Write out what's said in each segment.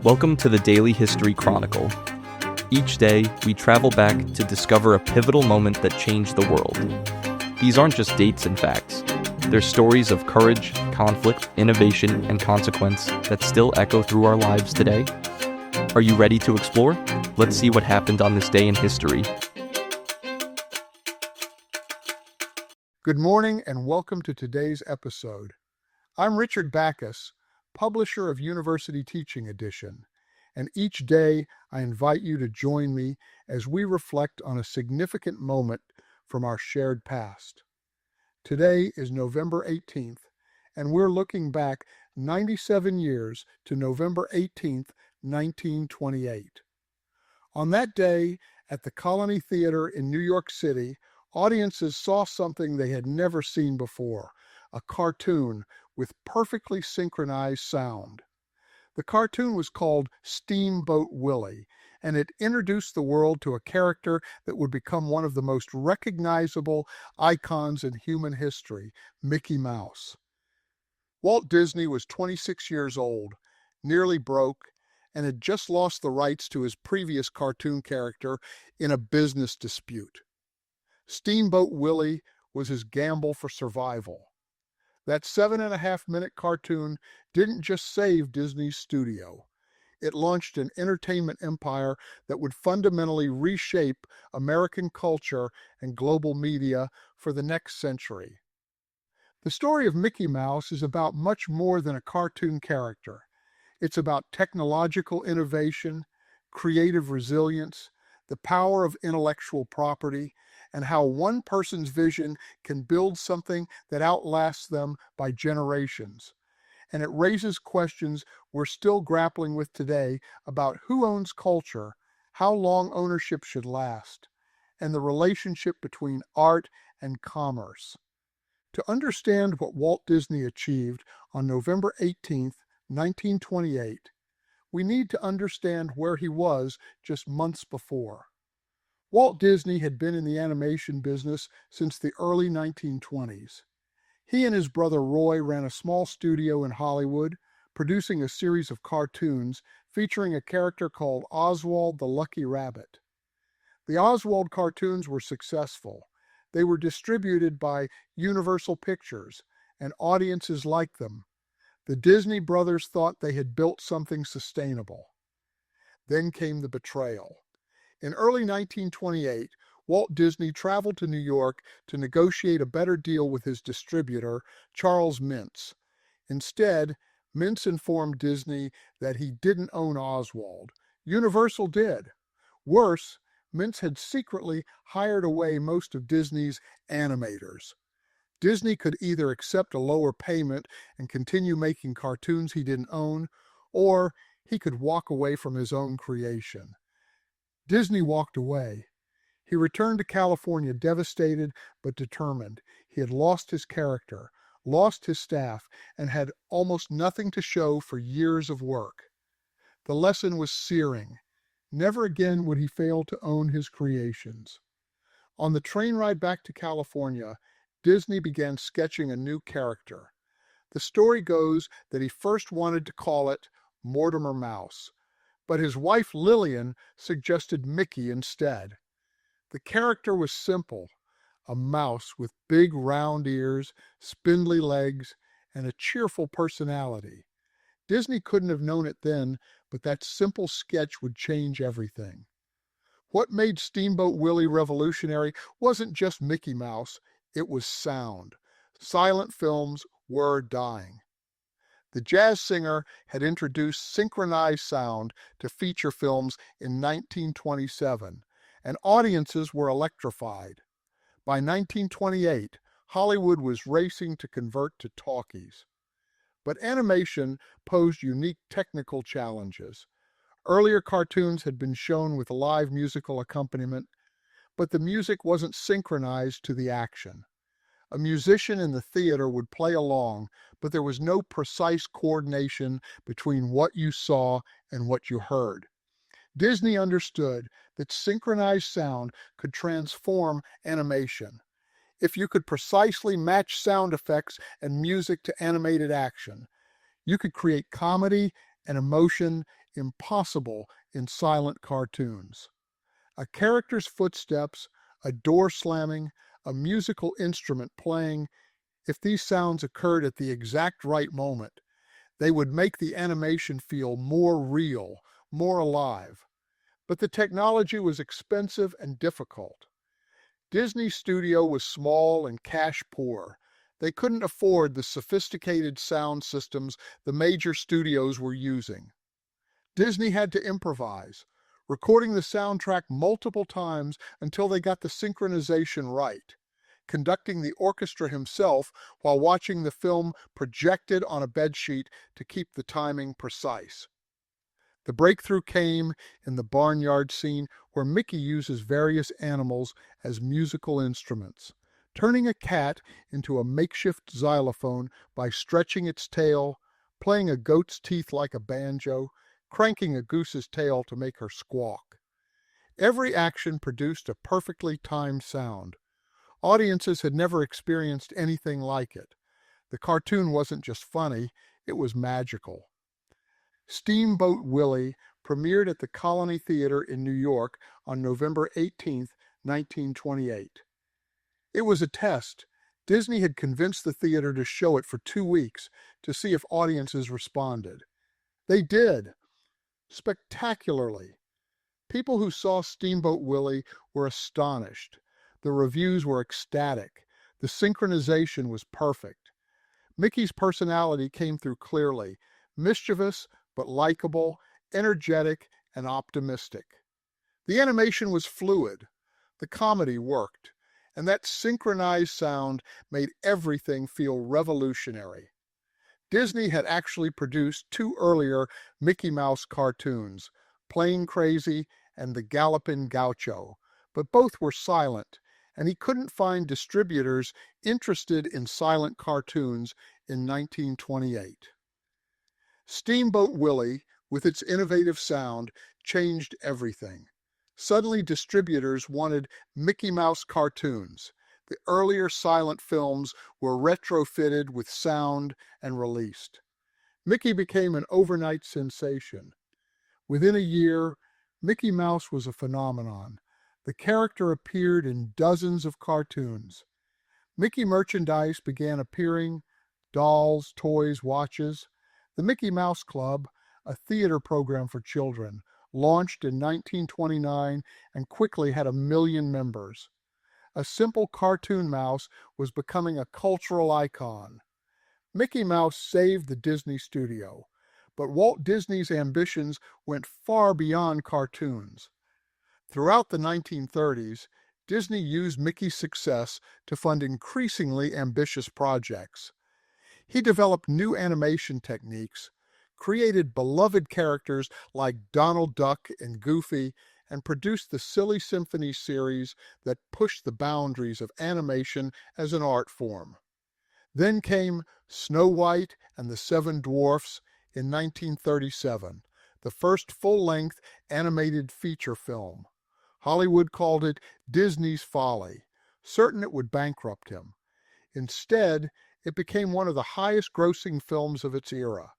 Welcome to the Daily History Chronicle. Each day, we travel back to discover a pivotal moment that changed the world. These aren't just dates and facts. They're stories of courage, conflict, innovation, and consequence that still echo through our lives today. Are you ready to explore? Let's see what happened on this day in history. Good morning and welcome to today's episode. I'm Richard Backus, publisher of University Teaching Edition, and each day I invite you to join me as we reflect on a significant moment from our shared past. Today is November 18th, and we're looking back 97 years to November 18th, 1928. On that day, at the Colony Theater in New York City, audiences saw something they had never seen before, a cartoon with perfectly synchronized sound. The cartoon was called Steamboat Willie, and it introduced the world to a character that would become one of the most recognizable icons in human history, Mickey Mouse. Walt Disney was 26 years old, nearly broke, and had just lost the rights to his previous cartoon character in a business dispute. Steamboat Willie was his gamble for survival. That 7.5-minute cartoon didn't just save Disney's studio. It launched an entertainment empire that would fundamentally reshape American culture and global media for the next century. The story of Mickey Mouse is about much more than a cartoon character. It's about technological innovation, creative resilience, the power of intellectual property, and how one person's vision can build something that outlasts them by generations. And it raises questions we're still grappling with today about who owns culture, how long ownership should last, and the relationship between art and commerce. To understand what Walt Disney achieved on November 18, 1928, we need to understand where he was just months before. Walt Disney had been in the animation business since the early 1920s. He and his brother Roy ran a small studio in Hollywood, producing a series of cartoons featuring a character called Oswald the Lucky Rabbit. The Oswald cartoons were successful. They were distributed by Universal Pictures, and audiences liked them. The Disney brothers thought they had built something sustainable. Then came the betrayal. In early 1928, Walt Disney traveled to New York to negotiate a better deal with his distributor, Charles Mintz. Instead, Mintz informed Disney that he didn't own Oswald. Universal did. Worse, Mintz had secretly hired away most of Disney's animators. Disney could either accept a lower payment and continue making cartoons he didn't own, or he could walk away from his own creation. Disney walked away. He returned to California devastated but determined. He had lost his character, lost his staff, and had almost nothing to show for years of work. The lesson was searing. Never again would he fail to own his creations. On the train ride back to California, Disney began sketching a new character. The story goes that he first wanted to call it Mortimer Mouse, but his wife Lillian suggested Mickey instead. The character was simple, a mouse with big round ears, spindly legs, and a cheerful personality. Disney couldn't have known it then, but that simple sketch would change everything. What made Steamboat Willie revolutionary wasn't just Mickey Mouse, it was sound. Silent films were dying. The jazz singer had introduced synchronized sound to feature films in 1927, and audiences were electrified. By 1928, Hollywood was racing to convert to talkies. But animation posed unique technical challenges. Earlier cartoons had been shown with live musical accompaniment, but the music wasn't synchronized to the action. A musician in the theater would play along, but there was no precise coordination between what you saw and what you heard. Disney understood that synchronized sound could transform animation. If you could precisely match sound effects and music to animated action, you could create comedy and emotion impossible in silent cartoons. A character's footsteps, a door slamming, a musical instrument playing, if these sounds occurred at the exact right moment, they would make the animation feel more real, more alive. But the technology was expensive and difficult. Disney's studio was small and cash poor. They couldn't afford the sophisticated sound systems the major studios were using. Disney had to improvise, recording the soundtrack multiple times until they got the synchronization right, conducting the orchestra himself while watching the film projected on a bedsheet to keep the timing precise. The breakthrough came in the barnyard scene where Mickey uses various animals as musical instruments, turning a cat into a makeshift xylophone by stretching its tail, playing a goat's teeth like a banjo, cranking a goose's tail to make her squawk. Every action produced a perfectly timed sound. Audiences had never experienced anything like it. The cartoon wasn't just funny, it was magical. Steamboat Willie premiered at the Colony Theater in New York on November 18, 1928. It was a test. Disney had convinced the theater to show it for 2 weeks to see if audiences responded. They did, spectacularly. People who saw Steamboat Willie were astonished. The reviews were ecstatic. The synchronization was perfect. Mickey's personality came through clearly, mischievous but likable, energetic and optimistic. The animation was fluid. The comedy worked. And that synchronized sound made everything feel revolutionary. Disney had actually produced 2 earlier Mickey Mouse cartoons, Plain Crazy and The Gallopin' Gaucho, but both were silent, and he couldn't find distributors interested in silent cartoons in 1928. Steamboat Willie, with its innovative sound, changed everything. Suddenly distributors wanted Mickey Mouse cartoons. The earlier silent films were retrofitted with sound and released. Mickey became an overnight sensation. Within a year, Mickey Mouse was a phenomenon. The character appeared in dozens of cartoons. Mickey merchandise began appearing, dolls, toys, watches. The Mickey Mouse Club, a theater program for children, launched in 1929 and quickly had 1 million members. A simple cartoon mouse was becoming a cultural icon. Mickey Mouse saved the Disney studio, but Walt Disney's ambitions went far beyond cartoons. Throughout the 1930s, Disney used Mickey's success to fund increasingly ambitious projects. He developed new animation techniques, created beloved characters like Donald Duck and Goofy, and produced the Silly Symphony series that pushed the boundaries of animation as an art form. Then came Snow White and the Seven Dwarfs in 1937, the first full-length animated feature film. Hollywood called it Disney's folly, certain it would bankrupt him. Instead, it became one of the highest-grossing films of its era.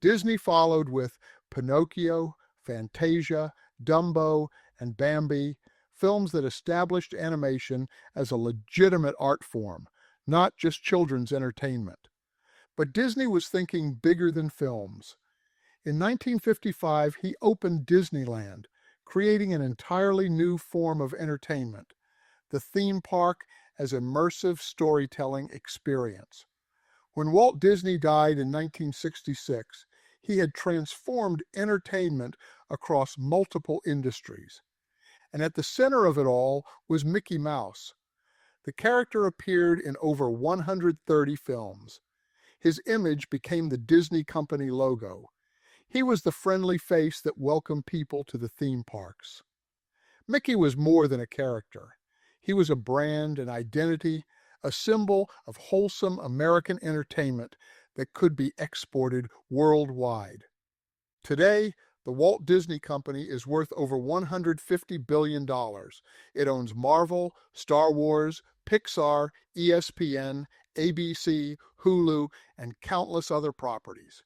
Disney followed with Pinocchio, Fantasia, Dumbo, and Bambi, films that established animation as a legitimate art form, not just children's entertainment. But Disney was thinking bigger than films. In 1955, he opened Disneyland, creating an entirely new form of entertainment, the theme park as immersive storytelling experience. When Walt Disney died in 1966, he had transformed entertainment across multiple industries. And at the center of it all was Mickey Mouse. The character appeared in over 130 films. His image became the Disney Company logo. He was the friendly face that welcomed people to the theme parks. Mickey was more than a character. He was a brand, an identity, a symbol of wholesome American entertainment that could be exported worldwide. Today, the Walt Disney Company is worth over $150 billion. It owns Marvel, Star Wars, Pixar, ESPN, ABC, Hulu, and countless other properties.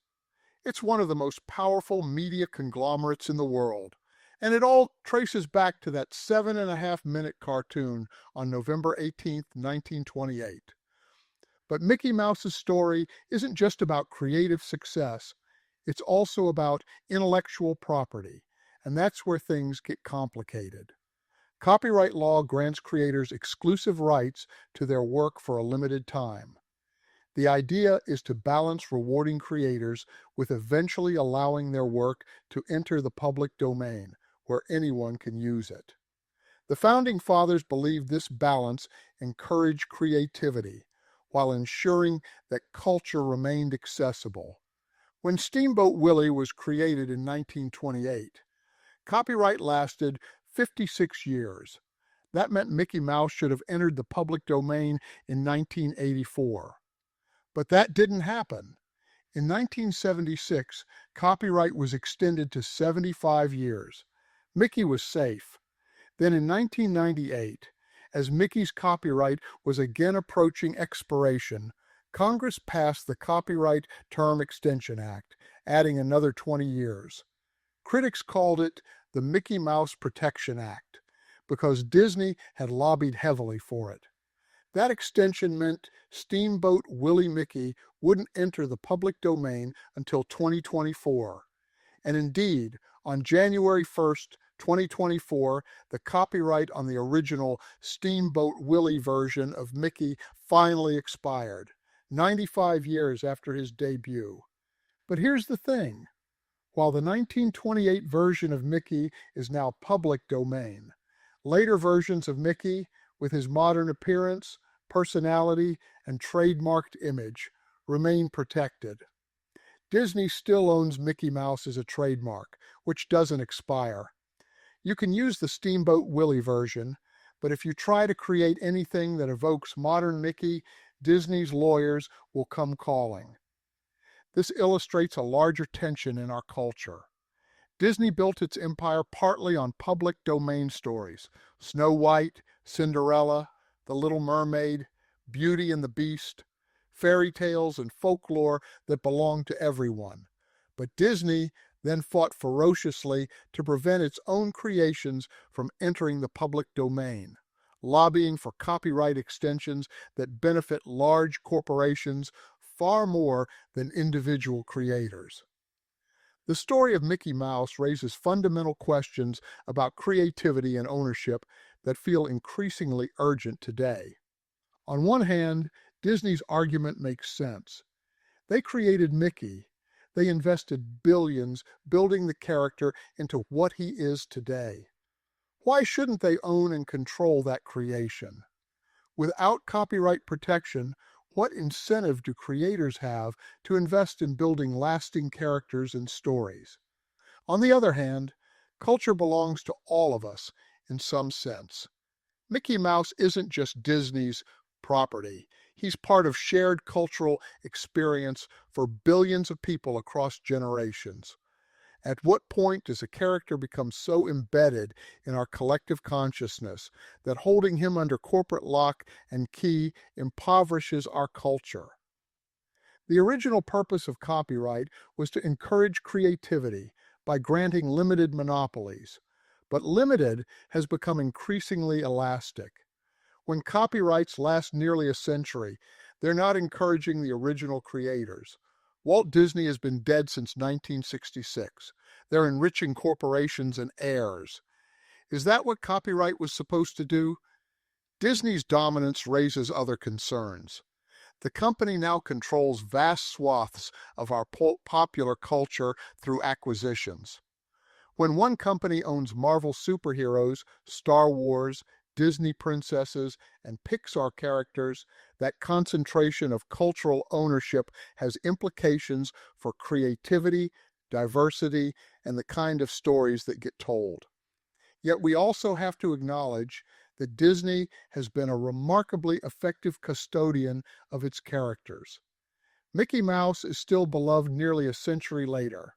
It's one of the most powerful media conglomerates in the world, and it all traces back to that 7.5-minute cartoon on November 18th, 1928. But Mickey Mouse's story isn't just about creative success, it's also about intellectual property, and that's where things get complicated. Copyright law grants creators exclusive rights to their work for a limited time. The idea is to balance rewarding creators with eventually allowing their work to enter the public domain, where anyone can use it. The Founding Fathers believed this balance encouraged creativity, while ensuring that culture remained accessible. When Steamboat Willie was created in 1928, copyright lasted 56 years. That meant Mickey Mouse should have entered the public domain in 1984. But that didn't happen. In 1976, copyright was extended to 75 years. Mickey was safe. Then in 1998, as Mickey's copyright was again approaching expiration, Congress passed the Copyright Term Extension Act, adding another 20 years. Critics called it the Mickey Mouse Protection Act because Disney had lobbied heavily for it. That extension meant Steamboat Willie Mickey wouldn't enter the public domain until 2024. And indeed, on January 1st, 2024, the copyright on the original Steamboat Willie version of Mickey finally expired, 95 years after his debut. But here's the thing. While the 1928 version of Mickey is now public domain, later versions of Mickey, with his modern appearance, personality, and trademarked image, remain protected. Disney still owns Mickey Mouse as a trademark, which doesn't expire. You can use the Steamboat Willie version, but if you try to create anything that evokes modern Mickey, Disney's lawyers will come calling. This illustrates a larger tension in our culture. Disney built its empire partly on public domain stories: Snow White, Cinderella, The Little Mermaid, Beauty and the Beast, fairy tales and folklore that belonged to everyone. But Disney then fought ferociously to prevent its own creations from entering the public domain, lobbying for copyright extensions that benefit large corporations far more than individual creators. The story of Mickey Mouse raises fundamental questions about creativity and ownership that feel increasingly urgent today. On one hand, Disney's argument makes sense. They created Mickey. They invested billions building the character into what he is today. Why shouldn't they own and control that creation? Without copyright protection, what incentive do creators have to invest in building lasting characters and stories? On the other hand, culture belongs to all of us in some sense. Mickey Mouse isn't just Disney's property. He's part of shared cultural experience for billions of people across generations. At what point does a character become so embedded in our collective consciousness that holding him under corporate lock and key impoverishes our culture? The original purpose of copyright was to encourage creativity by granting limited monopolies, but limited has become increasingly elastic. When copyrights last nearly a century, they're not encouraging the original creators. Walt Disney has been dead since 1966. They're enriching corporations and heirs. Is that what copyright was supposed to do? Disney's dominance raises other concerns. The company now controls vast swaths of our popular culture through acquisitions. When one company owns Marvel superheroes, Star Wars, Disney princesses, and Pixar characters, that concentration of cultural ownership has implications for creativity, diversity, and the kind of stories that get told. Yet we also have to acknowledge that Disney has been a remarkably effective custodian of its characters. Mickey Mouse is still beloved nearly a century later.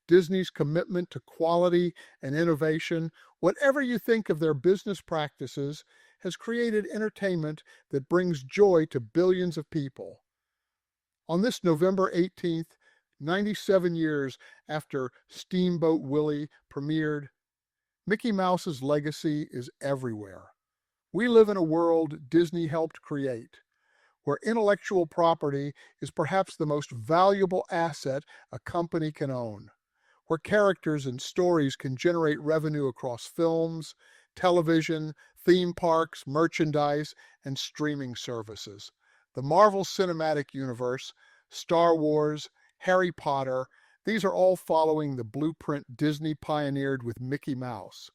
Disney's commitment to quality and innovation, whatever you think of their business practices, has created entertainment that brings joy to billions of people. On this November 18th, 97 years after Steamboat Willie premiered, Mickey Mouse's legacy is everywhere. We live in a world Disney helped create, where intellectual property is perhaps the most valuable asset a company can own, where characters and stories can generate revenue across films, television, theme parks, merchandise, and streaming services. The Marvel Cinematic Universe, Star Wars, Harry Potter, these are all following the blueprint Disney pioneered with Mickey Mouse.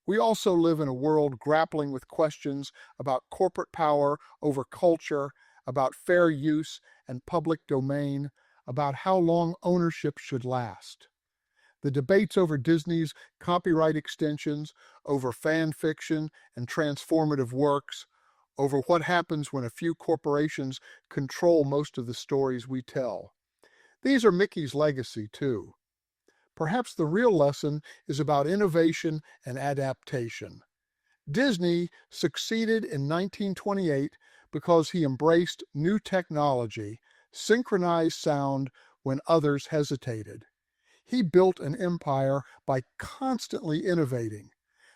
We also live in a world grappling with questions about corporate power over culture, about fair use and public domain, about how long ownership should last. The debates over Disney's copyright extensions, over fan fiction and transformative works, over what happens when a few corporations control most of the stories we tell. These are Mickey's legacy, too. Perhaps the real lesson is about innovation and adaptation. Disney succeeded in 1928 because he embraced new technology, synchronized sound when others hesitated. He built an empire by constantly innovating.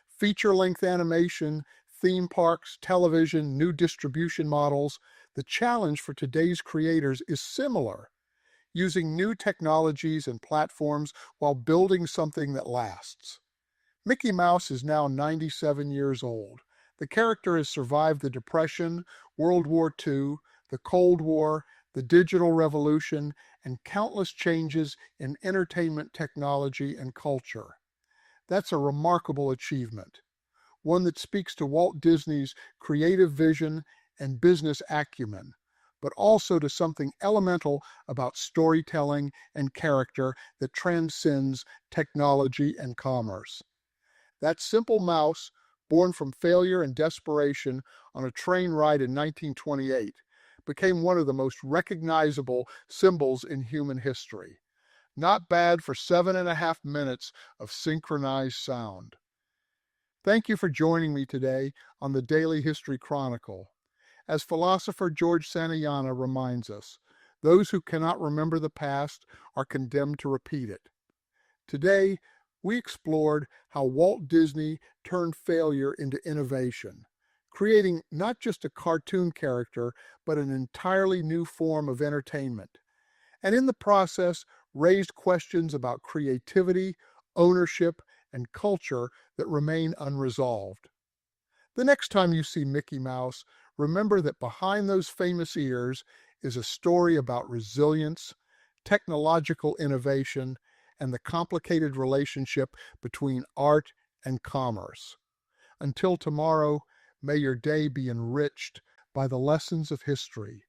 Feature-length animation, theme parks, television, new distribution models. The challenge for today's creators is similar, using new technologies and platforms while building something that lasts. Mickey Mouse is now 97 years old. The character has survived the Depression, World War II, the Cold War, the digital revolution, and countless changes in entertainment technology and culture. That's a remarkable achievement, one that speaks to Walt Disney's creative vision and business acumen, but also to something elemental about storytelling and character that transcends technology and commerce. That simple mouse, born from failure and desperation on a train ride in 1928, became one of the most recognizable symbols in human history. Not bad for 7.5 minutes of synchronized sound. Thank you for joining me today on the Daily History Chronicle. As philosopher George Santayana reminds us, those who cannot remember the past are condemned to repeat it. Today, we explored how Walt Disney turned failure into innovation, creating not just a cartoon character, but an entirely new form of entertainment, and in the process raised questions about creativity, ownership, and culture that remain unresolved. The next time you see Mickey Mouse, remember that behind those famous ears is a story about resilience, technological innovation, and the complicated relationship between art and commerce. Until tomorrow, may your day be enriched by the lessons of history.